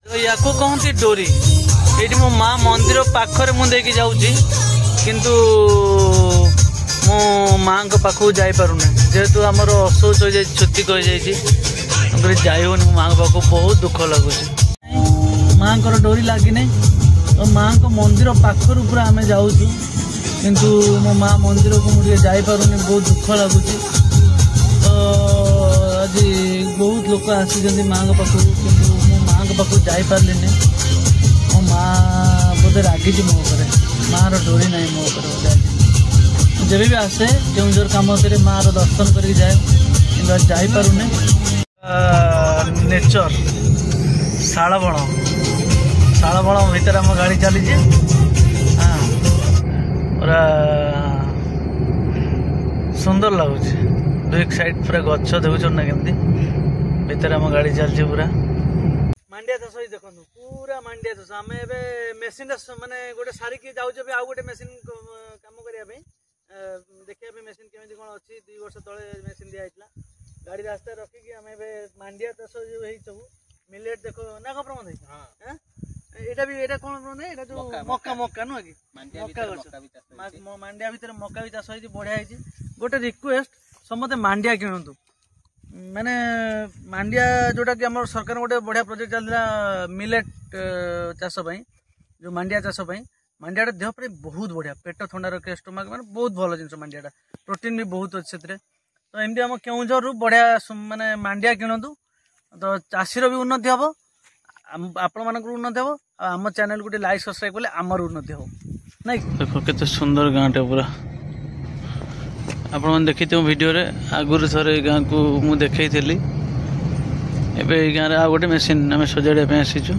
या कहती डोरी ये मो माँ मंदिर पाखरे मुझे जाऊँगी किंतु मो माँ पाखक जापरूना जेहेतु आमर अशौच हो जाए छुतिक हो जाए जाई हो माँ पाखक बहुत दुख लगुच माँ को डोरी लगी तो माँ को मंदिर पाखर पूरा आम जाऊँ किंतु मो माँ मंदिर को मुझे जापरूनी बहुत दुख लगुच तो आज बहुत लोग आसी माँ पाखक किंतु मो माँ पाखक जापारे मो माँ बोधे रागी मो माँ डोरी ना मो जब भी आसे केउझर कम से माँ दर्शन करके जाए कि जापरूने नेचर शालबण भीतर आम गाड़ी चली हाँ पूरा सुंदर लगुच दुई साइड पूरा गच देखुच ना केमती भीतर आम गाड़ी चलती पूरा मांडिया चाष देखो पूरा मांडिया चाष आम मेसीन माने गोटे सारिकी जाऊँ आउ गोटे मेसीन कम करने देखिए मेसीन केमी कौन अच्छी 2 वर्ष तले मेसीन दिखाई गाड़ी रास्ता रखिकी आम मांडिया चाष जो सब मिलेट देखो ना कौन प्रबंध यहाँ भी यहाँ कौन प्रबंध यहाँ जो मक्का मक्का नुह कि मक्का गछ मांडिया भितर मक्का भी चाष बढ़िया गोटे रिक्वेस्ट समस्ते मांडिया किणतु माने मांडिया जोटा कि आम सरकार गोटे बढ़िया प्रोजेक्ट चलता मिलेट चाष जो मांडिया चाष मांडियाटा देह पर बहुत बढ़िया पेट थंडा रखे स्टोमाक मैंने बहुत भल जिन मांडियाटा प्रोटीन भी बहुत अच्छे तो एमती आम केउझर बढ़िया माने मांडिया किणतु तो चाषीर भी उन्नति हम आपण मान उन्नति हम आम चैनल गोटे लाइक सब्सक्राइब कले आमर उन्नति हम नहीं देखो केते सुंदर गाँटे पूरा आपण देखी वीडियो रे आगुरी थरे गाँ को मुझे देखी एवं गाँव आ गोटे मेसीन आम सजाड़ा आसीचु